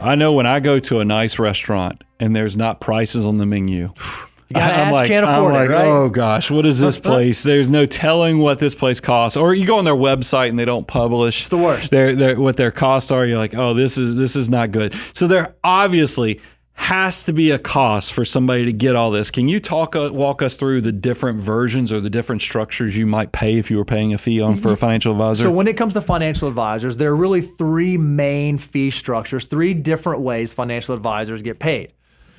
I know when I go to a nice restaurant and there's not prices on the menu, you gotta ask, can't afford it, right? Oh gosh, what is this place? There's no telling what this place costs. Or you go on their website and they don't publish. It's the worst. What their costs are. You're like, oh, this is not good. So there obviously has to be a cost for somebody to get all this. Can you walk us through the different versions or the different structures you might pay if you were paying a fee for a financial advisor? So when it comes to financial advisors, there are really three main fee structures, three different ways financial advisors get paid.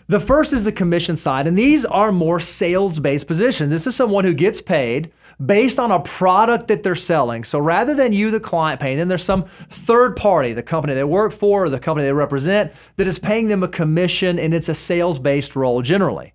The first is the commission side, and these are more sales-based positions. This is someone who gets paid based on a product that they're selling. So rather than you, the client, paying them, there's some third party, the company they work for or the company they represent, that is paying them a commission, and it's a sales-based role generally.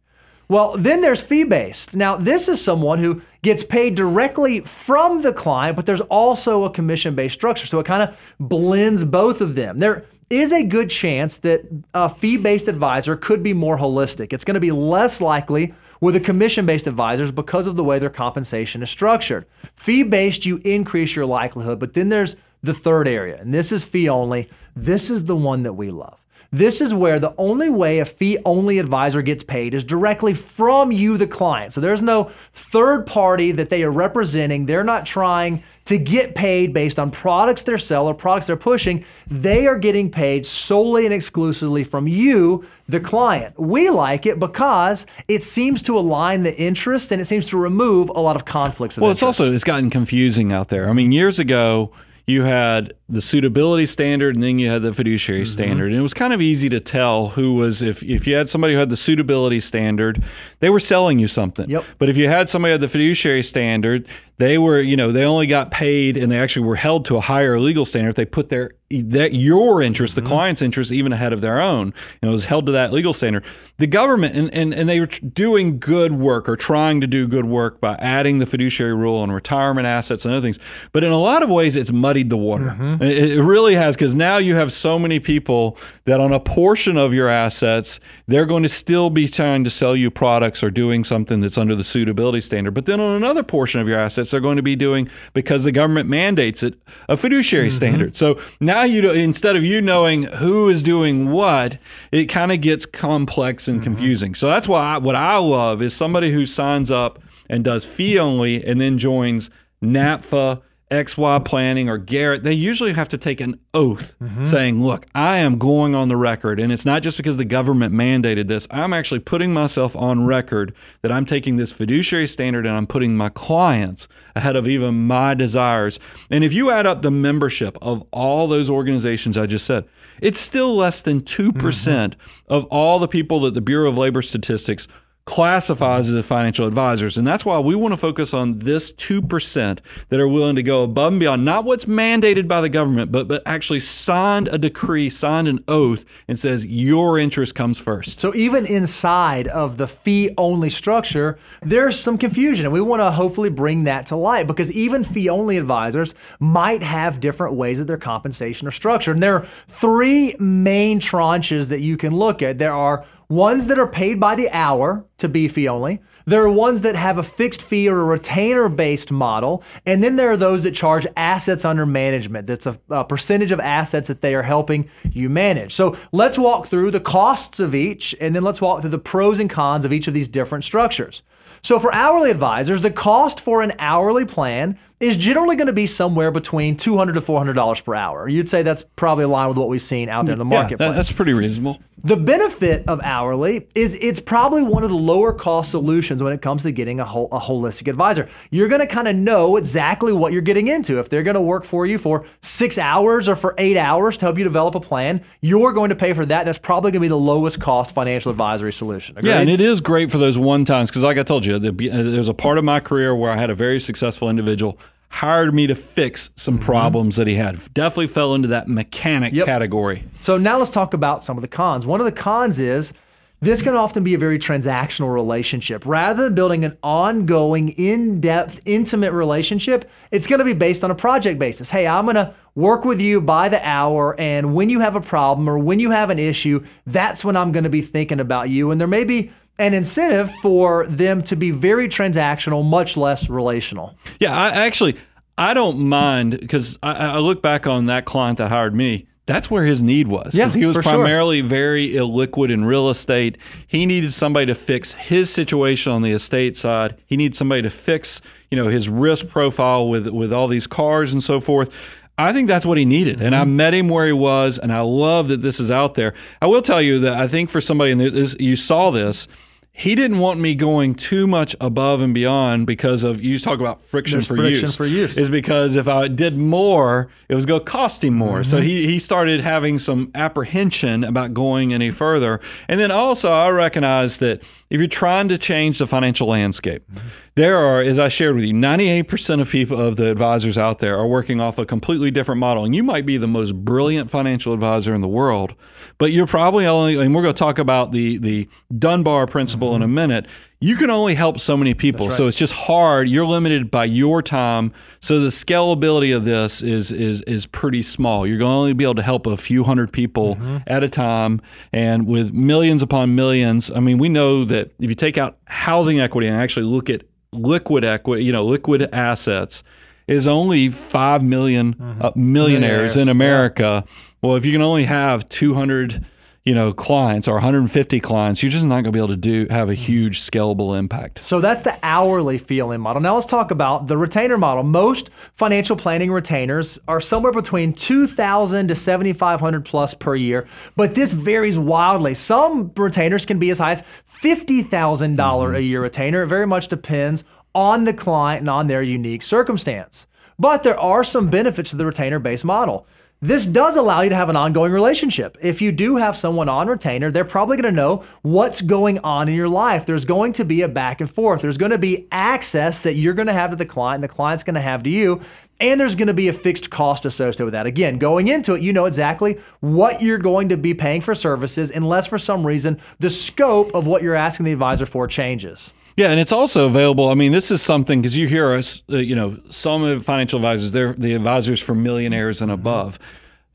Well, then there's fee-based. Now, this is someone who gets paid directly from the client, but there's also a commission-based structure. So it kind of blends both of them. There is a good chance that a fee-based advisor could be more holistic. It's going to be less likely with a commission-based advisors because of the way their compensation is structured. Fee-based, you increase your likelihood, but then there's the third area, and this is fee-only. This is the one that we love. This is where the only way a fee-only advisor gets paid is directly from you, the client. So there's no third party that they are representing. They're not trying to get paid based on products they're selling or products they're pushing. They are getting paid solely and exclusively from you, the client. We like it because it seems to align the interest and it seems to remove a lot of conflicts of interest. Well, it's gotten confusing out there. I mean, years ago, you had the suitability standard and then you had the fiduciary standard. And it was kind of easy to tell who was, if you had somebody who had the suitability standard, they were selling you something. Yep. But if you had somebody who had the fiduciary standard, they were, they only got paid and they actually were held to a higher legal standard if they put your interest, the client's interest, even ahead of their own. It was held to that legal standard. The government, and they were doing good work or trying to do good work by adding the fiduciary rule on retirement assets and other things. But in a lot of ways, it's muddied the water. It really has, because now you have so many people that on a portion of your assets, they're going to still be trying to sell you products or doing something that's under the suitability standard. But then on another portion of your assets, they're going to be doing, because the government mandates it, a fiduciary standard. So now instead of you knowing who is doing what, it kind of gets complex and confusing. So that's why what I love is somebody who signs up and does fee only and then joins NAPFA, XY Planning, or Garrett. They usually have to take an oath saying, look, I am going on the record, and it's not just because the government mandated this. I'm actually putting myself on record that I'm taking this fiduciary standard and I'm putting my clients ahead of even my desires. And if you add up the membership of all those organizations I just said, it's still less than 2% of all the people that the Bureau of Labor Statistics classifies as financial advisors. And that's why we want to focus on this 2% that are willing to go above and beyond, not what's mandated by the government, but actually signed a decree, signed an oath, and says your interest comes first. So even inside of the fee-only structure, there's some confusion, and we want to hopefully bring that to light, because even fee-only advisors might have different ways that their compensation are structured. And there are three main tranches that you can look at. There are ones that are paid by the hour to be fee only. There are ones that have a fixed fee or a retainer-based model. And then there are those that charge assets under management. That's a percentage of assets that they are helping you manage. So let's walk through the costs of each, and then let's walk through the pros and cons of each of these different structures. So for hourly advisors, the cost for an hourly plan is generally going to be somewhere between $200 to $400 per hour. You'd say that's probably in line with what we've seen out there in the marketplace. Yeah, that's pretty reasonable. The benefit of hourly is it's probably one of the lower cost solutions when it comes to getting a holistic advisor. You're going to kind of know exactly what you're getting into. If they're going to work for you for 6 hours or for 8 hours to help you develop a plan, you're going to pay for that. That's probably going to be the lowest cost financial advisory solution. Agreed? Yeah, and it is great for those one times, because like I told you, there's a part of my career where I had a very successful individual hired me to fix some problems that he had. Definitely fell into that mechanic category. So now let's talk about some of the cons. One of the cons is this can often be a very transactional relationship. Rather than building an ongoing, in-depth, intimate relationship, it's going to be based on a project basis. Hey, I'm going to work with you by the hour, and when you have a problem or when you have an issue, that's when I'm going to be thinking about you. And there may be an incentive for them to be very transactional, much less relational. Yeah, I don't mind, because I look back on that client that hired me. that's where his need was, because he was primarily very illiquid in real estate. He needed somebody to fix his situation on the estate side. He needed somebody to fix, his risk profile with all these cars and so forth. I think that's what he needed. And I met him where he was, and I love that this is out there. I will tell you that I think for somebody, and you saw this, he didn't want me going too much above and beyond because of, you talk about friction for use. Is because if I did more, it was going to cost him more. So he started having some apprehension about going any further. And then also I recognize that if you're trying to change the financial landscape, there are, as I shared with you, 98% of people, of the advisors out there, are working off a completely different model. And you might be the most brilliant financial advisor in the world, but you're probably only, and we're going to talk about the Dunbar principle in a minute, you can only help so many people. Right. So it's just hard. You're limited by your time. So the scalability of this is pretty small. You're going to only be able to help a few hundred people at a time. And with millions upon millions, I mean, we know that if you take out housing equity and actually look at liquid equity, liquid assets, is only 5 million millionaires in America. Yeah. Well, if you can only have 200 clients or 150 clients, you're just not going to be able to have a huge scalable impact. So that's the hourly fee-only model. Now let's talk about the retainer model. Most financial planning retainers are somewhere between $2,000 to $7,500 plus per year, but this varies wildly. Some retainers can be as high as $50,000 a year retainer. It very much depends on the client and on their unique circumstance. But there are some benefits to the retainer-based model. This does allow you to have an ongoing relationship. If you do have someone on retainer, they're probably going to know what's going on in your life. There's going to be a back and forth. There's going to be access that you're going to have to the client and the client's going to have to you. And there's going to be a fixed cost associated with that. Again, going into it, you know exactly what you're going to be paying for services, unless for some reason the scope of what you're asking the advisor for changes. Yeah, and it's also available. I mean, this is something, because you hear us, some financial advisors, they're the advisors for millionaires and above.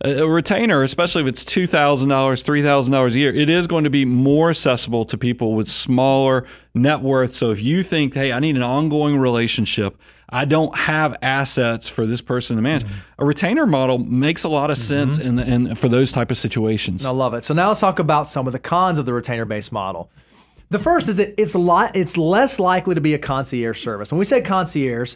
A retainer, especially if it's $2,000, $3,000 a year, it is going to be more accessible to people with smaller net worth. So if you think, hey, I need an ongoing relationship, I don't have assets for this person to manage, a retainer model makes a lot of sense for those type of situations. I love it. So now let's talk about some of the cons of the retainer-based model. The first is that it's less likely to be a concierge service. When we say concierge,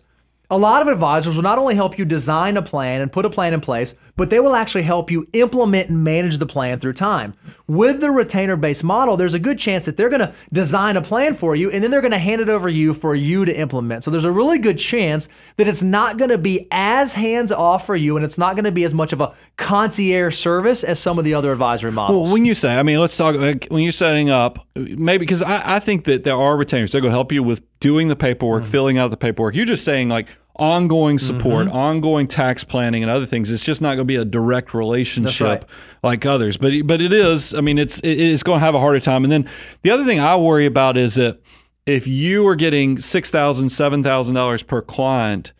a lot of advisors will not only help you design a plan and put a plan in place, but they will actually help you implement and manage the plan through time. With the retainer-based model, there's a good chance that they're going to design a plan for you, and then they're going to hand it over to you for you to implement. So there's a really good chance that it's not going to be as hands-off for you, and it's not going to be as much of a concierge service as some of the other advisory models. Well, when you say, let's talk, when you're setting up, maybe, because I think that there are retainers that will help you with doing the paperwork, filling out the paperwork. You're just saying like ongoing support, ongoing tax planning and other things. It's just not going to be a direct relationship like others. But it is, it's going to have a harder time. And then the other thing I worry about is that if you are getting $6,000, $7,000 per client,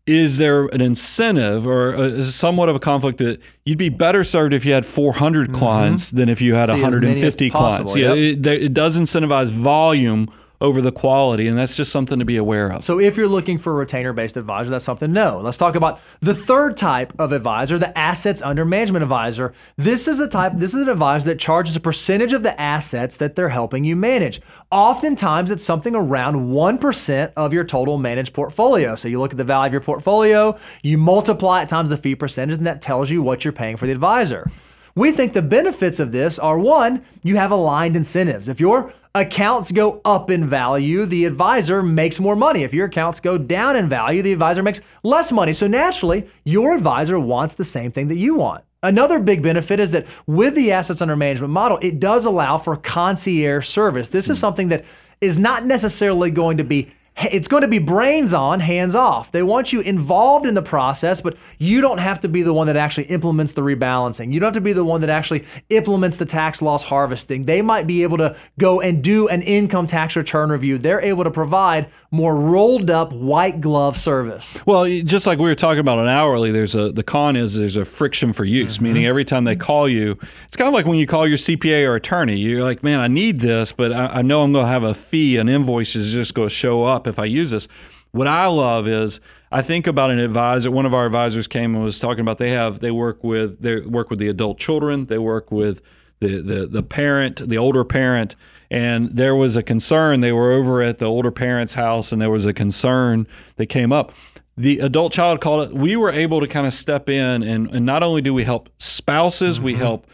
is there an incentive or somewhat of a conflict that you'd be better served if you had 400 clients than if you had 150 clients? Yeah, it does incentivize volume over the quality, and that's just something to be aware of. So if you're looking for a retainer-based advisor, that's something to know. Let's talk about the third type of advisor, the assets under management advisor. This is an advisor that charges a percentage of the assets that they're helping you manage. Oftentimes, it's something around 1% of your total managed portfolio. So you look at the value of your portfolio, you multiply it times the fee percentage, and that tells you what you're paying for the advisor. We think the benefits of this are, one, you have aligned incentives. If your accounts go up in value, the advisor makes more money. If your accounts go down in value, the advisor makes less money. So naturally, your advisor wants the same thing that you want. Another big benefit is that with the assets under management model, it does allow for concierge service. This is something that is not necessarily going to be it's going to be brains on, hands off. They want you involved in the process, but you don't have to be the one that actually implements the rebalancing. You don't have to be the one that actually implements the tax loss harvesting. They might be able to go and do an income tax return review. They're able to provide more rolled up white glove service. Well, just like we were talking about an hourly, the con is there's a friction for use, meaning every time they call you, it's kind of like when you call your CPA or attorney. You're like, man, I need this, but I know I'm going to have a fee, an invoice is just going to show up if I use this. What I love is I think about an advisor. One of our advisors came and was talking about they work with the adult children. They work with the parent, the older parent, and there was a concern. They were over at the older parent's house, and there was a concern that came up. The adult child called it. We were able to kind of step in, and not only do we help spouses, we help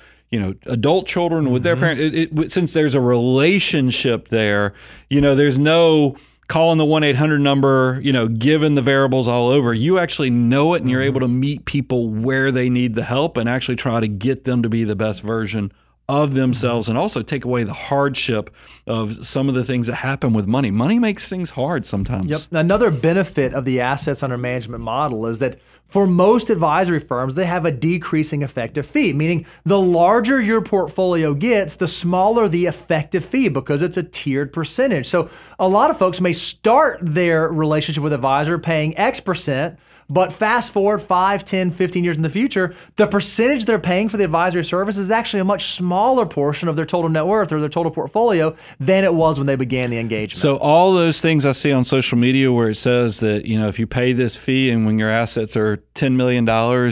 adult children with their parents. Since there's a relationship there, there's no calling the 1-800 number, given the variables all over. You actually know it, and you're able to meet people where they need the help and actually try to get them to be the best version of themselves, and also take away the hardship of some of the things that happen with money. Money makes things hard sometimes. Yep. Another benefit of the assets under management model is that for most advisory firms, they have a decreasing effective fee, meaning the larger your portfolio gets, the smaller the effective fee because it's a tiered percentage. So a lot of folks may start their relationship with advisor paying X%, but fast forward 5, 10, 15 years in the future, the percentage they're paying for the advisory service is actually a much smaller portion of their total net worth or their total portfolio than it was when they began the engagement. So all those things I see on social media where it says that, if you pay this fee and when your assets are $10 million,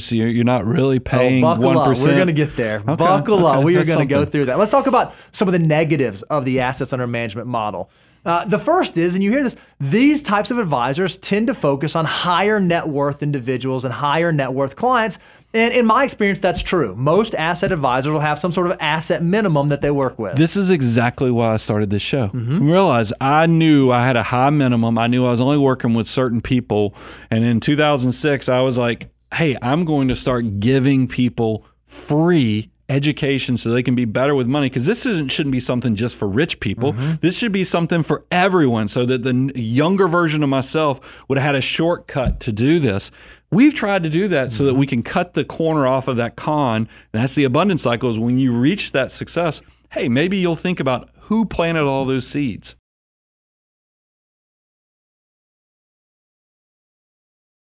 you're not really paying 1%. Buckle up. We're going to get there. Okay. Buckle up. We are going to go through that. Let's talk about some of the negatives of the assets under management model. The first is, and you hear this, these types of advisors tend to focus on higher net worth individuals and higher net worth clients. And in my experience, that's true. Most asset advisors will have some sort of asset minimum that they work with. This is exactly why I started this show. Realize I knew I had a high minimum. I knew I was only working with certain people. And in 2006, I was like, hey, I'm going to start giving people free education so they can be better with money, because this shouldn't be something just for rich people. This should be something for everyone, so that the younger version of myself would have had a shortcut to do this. We've tried to do that so that we can cut the corner off of that con, and that's the abundance cycle. Is when you reach that success, hey, maybe you'll think about who planted all those seeds.